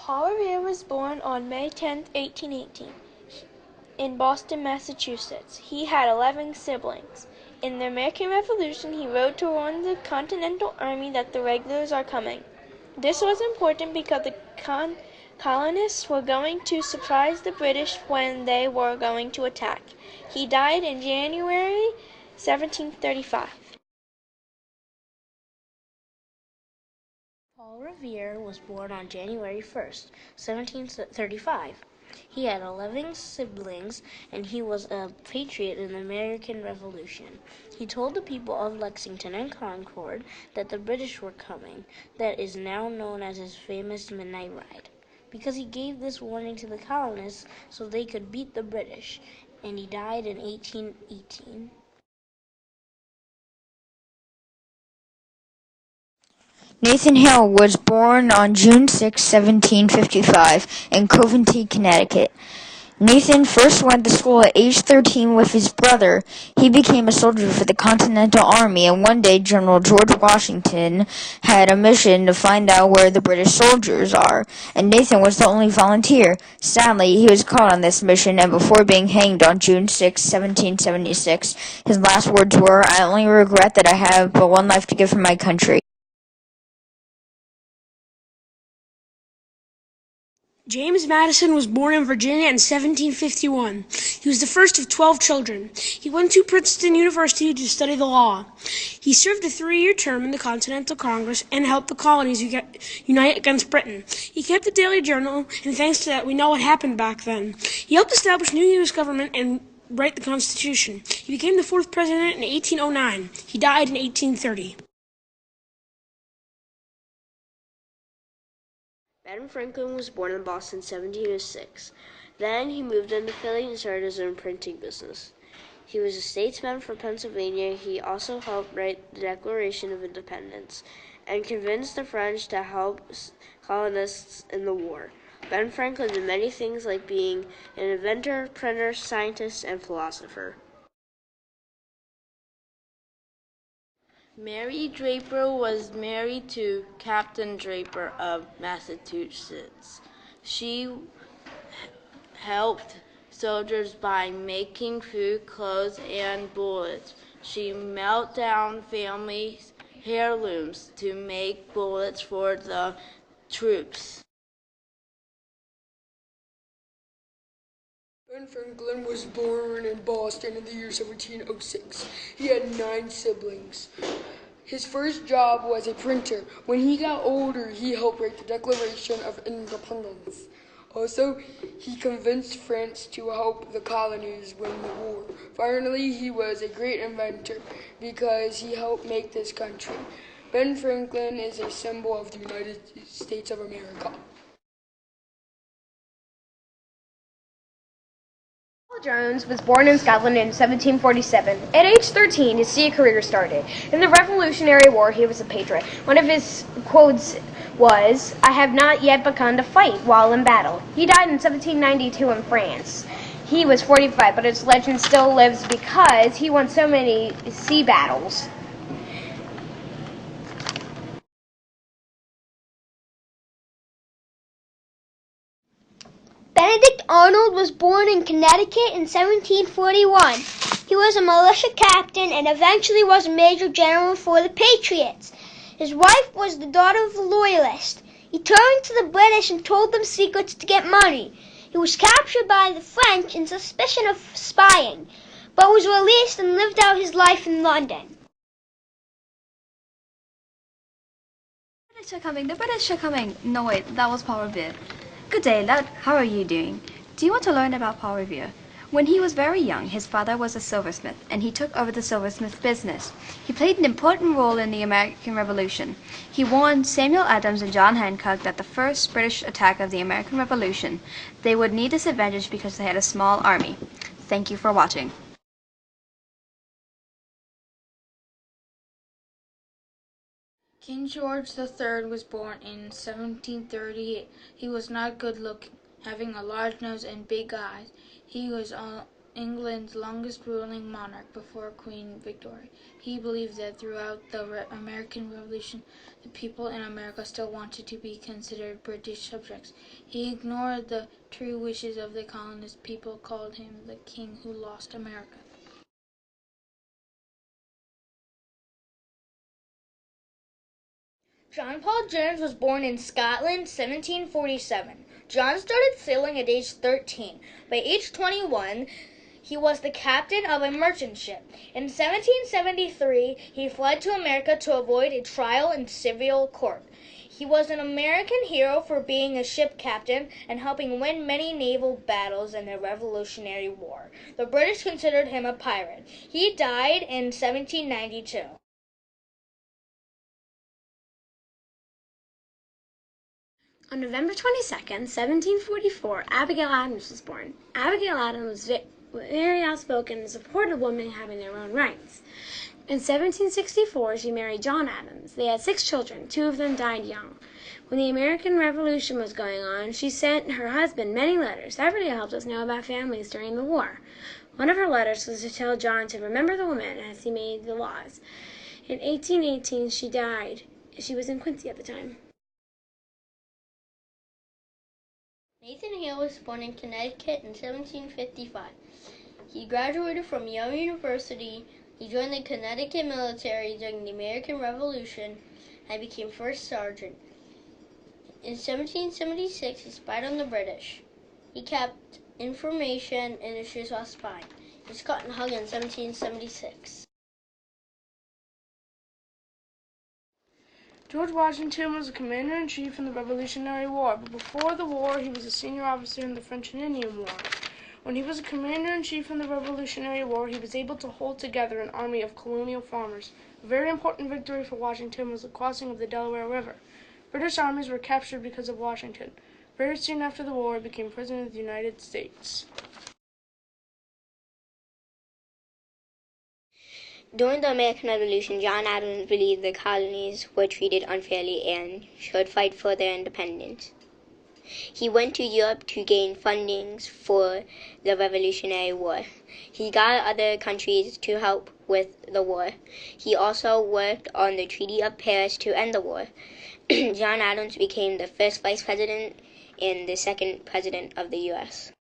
Paul Revere was born on May 10, 1818, in Boston, Massachusetts. He had 11 siblings. In the American Revolution, he wrote to warn the Continental Army that the regulars are coming. This was important because the colonists were going to surprise the British when they were going to attack. He died in January 1735. Paul Revere was born on January 1st, 1735. He had 11 siblings, and he was a patriot in the American Revolution. He told the people of Lexington and Concord that the British were coming. That is now known as his famous Midnight Ride, because he gave this warning to the colonists so they could beat the British, and he died in 1818. Nathan Hale was born on June 6, 1755, in Coventry, Connecticut. Nathan first went to school at age 13 with his brother. He became a soldier for the Continental Army, and one day General George Washington had a mission to find out where the British soldiers are, and Nathan was the only volunteer. Sadly, he was caught on this mission, and before being hanged on June 6, 1776, his last words were, "I only regret that I have but one life to give for my country." James Madison was born in Virginia in 1751. He was the first of 12 children. He went to Princeton University to study the law. He served a 3-year term in the Continental Congress and helped the colonies unite against Britain. He kept a daily journal, and thanks to that, we know what happened back then. He helped establish new U.S. government and write the Constitution. He became the 4th president in 1809. He died in 1830. Ben Franklin was born in Boston in 1706. Then he moved into Philly and started his own printing business. He was a statesman for Pennsylvania. He also helped write the Declaration of Independence and convinced the French to help colonists in the war. Ben Franklin did many things like being an inventor, printer, scientist, and philosopher. Mary Draper was married to Captain Draper of Massachusetts. She helped soldiers by making food, clothes, and bullets. She melted down family heirlooms to make bullets for the troops. Ben Franklin was born in Boston in the year 1706. He had 9 siblings. His first job was a printer. When he got older, he helped write the Declaration of Independence. Also, he convinced France to help the colonies win the war. Finally, he was a great inventor because he helped make this country. Ben Franklin is a symbol of the United States of America. Jones was born in Scotland in 1747. At age 13, his sea career started. In the Revolutionary War, he was a patriot. One of his quotes was, "I have not yet begun to fight while in battle." He died in 1792 in France. He was 45, but his legend still lives because he won so many sea battles. Benedict Arnold was born in Connecticut in 1741. He was a militia captain and eventually was a major general for the Patriots. His wife was the daughter of a loyalist. He turned to the British and told them secrets to get money. He was captured by the French in suspicion of spying, but was released and lived out his life in London. The British are coming. No wait, that was Paul Revere. Good day, lad. How are you doing? Do you want to learn about Paul Revere? When he was very young, his father was a silversmith, and he took over the silversmith business. He played an important role in the American Revolution. He warned Samuel Adams and John Hancock that the first British attack of the American Revolution, they would need this advantage because they had a small army. Thank you for watching. King George III was born in 1738. He was not good looking, having a large nose and big eyes. He was England's longest ruling monarch before Queen Victoria. He believed that throughout the American Revolution, the people in America still wanted to be considered British subjects. He ignored the true wishes of the colonist people, called him the king who lost America. John Paul Jones was born in Scotland, 1747. John started sailing at age 13. By age 21, he was the captain of a merchant ship. In 1773, he fled to America to avoid a trial in civil court. He was an American hero for being a ship captain and helping win many naval battles in the Revolutionary War. The British considered him a pirate. He died in 1792. On November 22nd, 1744, Abigail Adams was born. Abigail Adams was very outspoken and supported women having their own rights. In 1764, she married John Adams. They had 6 children. 2 of them died young. When the American Revolution was going on, she sent her husband many letters. Everybody helped us know about families during the war. One of her letters was to tell John to remember the women as he made the laws. In 1818, she died. She was in Quincy at the time. Nathan Hale was born in Connecticut in 1755. He graduated from Yale University. He joined the Connecticut military during the American Revolution and became first sergeant. In 1776, he spied on the British. He kept information in his shoes while spying. He was caught and hung in 1776. George Washington was a commander-in-chief in the Revolutionary War, but before the war, he was a senior officer in the French and Indian War. When he was a commander-in-chief in the Revolutionary War, he was able to hold together an army of colonial farmers. A very important victory for Washington was the crossing of the Delaware River. British armies were captured because of Washington. Very soon after the war, he became President of the United States. During the American Revolution, John Adams believed the colonies were treated unfairly and should fight for their independence. He went to Europe to gain funding for the Revolutionary War. He got other countries to help with the war. He also worked on the Treaty of Paris to end the war. John Adams became the first vice president and the second president of the U.S.